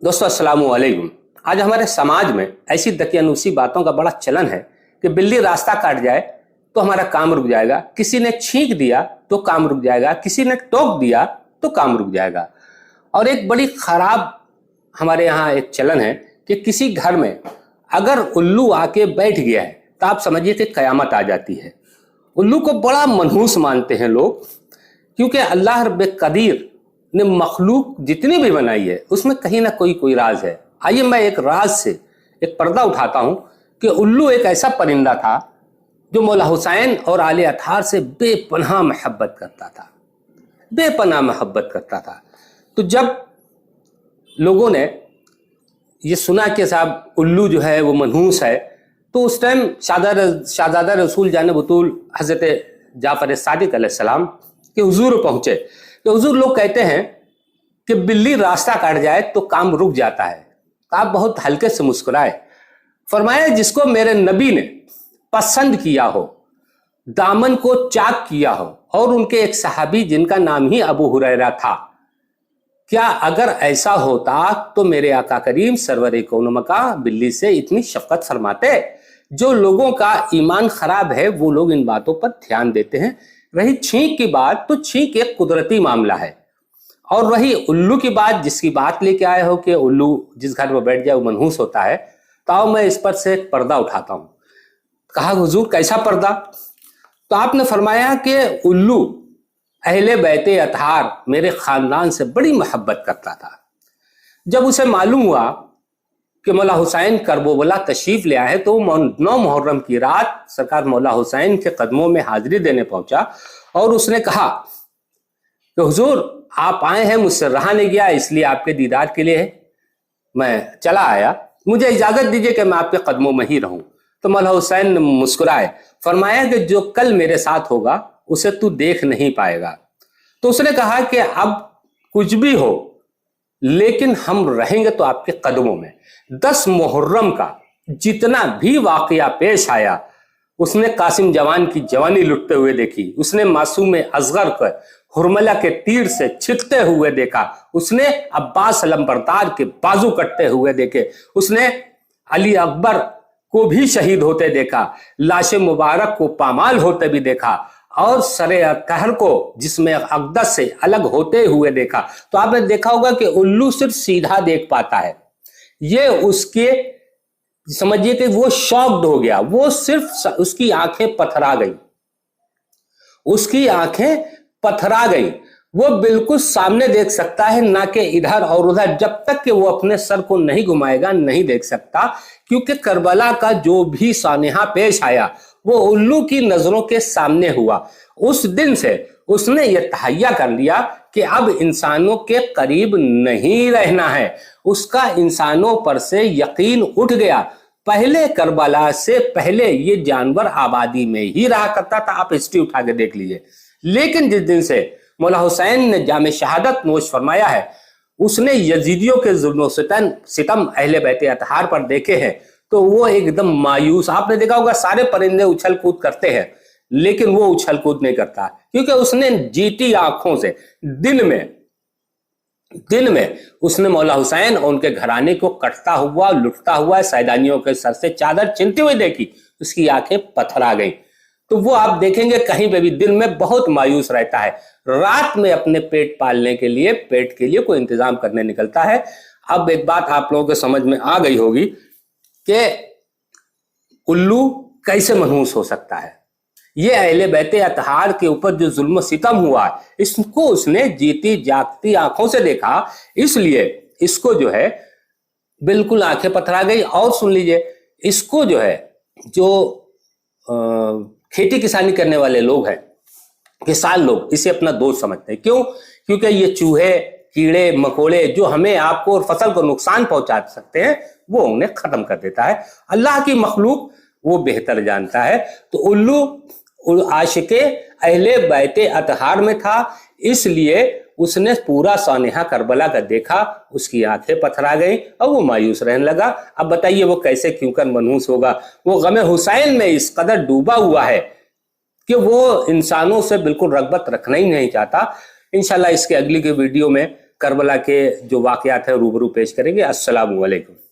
दोस्तों अस्सलाम वालेकुम। आज हमारे समाज में ऐसी दकियानूसी बातों का बड़ा चलन है कि बिल्ली रास्ता काट जाए तो हमारा काम रुक जाएगा, किसी ने छींक दिया तो काम रुक जाएगा, किसी ने टोक दिया तो काम रुक जाएगा। और एक बड़ी खराब हमारे यहाँ एक चलन है कि किसी घर में अगर उल्लू आके बैठ गया है तो आप समझिए कि कयामत आ जाती है। उल्लू को बड़ा मनहूस मानते हैं लोग, क्योंकि अल्लाह रब्बे कदीर ने मखलूक जितनी भी बनाई है उसमें कहीं ना कोई राज है। आइए मैं एक राज से एक पर्दा उठाता हूं कि उल्लू एक ऐसा परिंदा था जो मौला हुसैन और आले अतहार से बेपनाह मोहब्बत करता था, बेपनाह मोहब्बत करता था। तो जब लोगों ने ये सुना कि साहब उल्लू जो है वो मनहूस है, तो उस टाइम शाहजादा रसूल जान बतूल हज़रत जाफर सादिक अलैहिस्सलाम के हुजूर पहुंचे। तो हुजूर लोग कहते हैं कि बिल्ली रास्ता काट जाए तो काम रुक जाता है। तो आप बहुत हल्के से मुस्कुराए, फरमाया जिसको मेरे नबी ने पसंद किया हो, दामन को चाक किया हो, और उनके एक सहाबी जिनका नाम ही अबू हुरैरा था, क्या अगर ऐसा होता तो मेरे आका करीम सरवर कौन मका बिल्ली से इतनी शफकत फरमाते। जो लोगों का ईमान खराब है वो लोग इन बातों पर ध्यान देते हैं। रही छींक की बात, तो छींक एक कुदरती मामला है। और रही उल्लू की बात, जिसकी बात लेके आए हो कि उल्लू जिस घर में बैठ जाए वो मनहूस होता है, तो आओ मैं इस पर से एक पर्दा उठाता हूं। कहा हुजूर कैसा पर्दा? तो आपने फरमाया कि उल्लू अहले बैते अतहार मेरे खानदान से बड़ी मोहब्बत करता था। जब उसे मालूम हुआ कि मौला हुसैन करबला तशरीफ ले आए, तो 9 मुहर्रम की रात सरकार मौला हुसैन के कदमों में हाजिरी देने पहुंचा और उसने कहा कि हुजूर आप आए हैं, मुझसे रहा नहीं गया, इसलिए आपके दीदार के लिए मैं चला आया, मुझे इजाजत दीजिए कि मैं आपके कदमों में ही रहूं। तो मौला हुसैन मुस्कुराए, फरमाया कि जो कल मेरे साथ होगा उसे तू देख नहीं पाएगा। तो उसने कहा कि अब कुछ भी हो लेकिन हम रहेंगे तो आपके कदमों में। 10 मुहर्रम का जितना भी वाकया पेश आया, उसने कासिम जवान की जवानी लुटते हुए देखी, उसने मासूम असगर को हुरमला के तीर से छिदते हुए देखा, उसने अब्बास अलंबरदार के बाजू कटते हुए देखे, उसने अली अकबर को भी शहीद होते देखा, लाश मुबारक को पामाल होते भी देखा, और सरे कहर को जिसमें अक़दस से अलग होते हुए देखा। तो आपने देखा होगा कि उल्लू सिर्फ सीधा देख पाता है। ये उसके समझिए कि वो शॉक्ड हो गया, वो सिर्फ उसकी आंखें पथरा गई, उसकी आंखें पथरा गई। वो बिल्कुल सामने देख सकता है, ना कि इधर और उधर। जब तक कि वो अपने सर को नहीं घुमाएगा नहीं देख सकता, क्योंकि करबला का जो भी सानेहा पेश आया वो उल्लू की नजरों के सामने हुआ। उस दिन से उसने ये तहैया कर लिया कि अब इंसानों के करीब नहीं रहना है। उसका इंसानों पर से यकीन उठ गया। पहले करबला से पहले ये जानवर आबादी में ही रहा करता था, आप हिस्ट्री उठा के देख लीजिए। लेकिन जिस दिन से मौला हुसैन ने जामे शहादत नोश फरमाया है, उसने यजीदियों के जुल्म सितम अहले बैते अतहार पर देखे हैं, तो वो एकदम मायूस। आपने देखा होगा सारे परिंदे उछल कूद करते हैं, लेकिन वो उछल कूद नहीं करता, क्योंकि उसने जीती आंखों से दिन में उसने मौला हुसैन और उनके घराने को कटता हुआ लुटता हुआ सैदानियों के सर से चादर छिनती हुई देखी, उसकी आंखें पथरा गई। तो वो आप देखेंगे कहीं पे भी दिन में बहुत मायूस रहता है, रात में अपने पेट पालने के लिए, पेट के लिए कोई इंतजाम करने निकलता है। अब एक बात आप लोगों के समझ में आ गई होगी कि उल्लू कैसे मनहूस हो सकता है। ये अहले बैते अतहार के ऊपर जो जुल्म सितम हुआ, इसको उसने जीती जागती आंखों से देखा, इसलिए इसको जो है बिल्कुल आंखें पथरा गई। और सुन लीजिए, इसको जो है जो खेती किसानी करने वाले लोग हैं, किसान लोग, इसे अपना दोस्त समझते हैं। क्यों? क्योंकि ये चूहे कीड़े मकोड़े जो हमें आपको और फसल को नुकसान पहुंचा सकते हैं, वो उन्हें खत्म कर देता है। अल्लाह की मखलूक वो बेहतर जानता है। तो उल्लू आशिके अहले बैते अतहार में था, इसलिए उसने पूरा सानेहा करबला का देखा, उसकी आंखें पथरा गई और वो मायूस रहने लगा। अब बताइए वो कैसे क्यों कर मनहूस होगा? वो गमे हुसैन में इस कदर डूबा हुआ है कि वो इंसानों से बिल्कुल रगबत रखना ही नहीं चाहता। इंशाल्लाह इसके अगली के वीडियो में کربلا کے جو واقعات ہیں روبرو پیش کریں گے. السلام علیکم.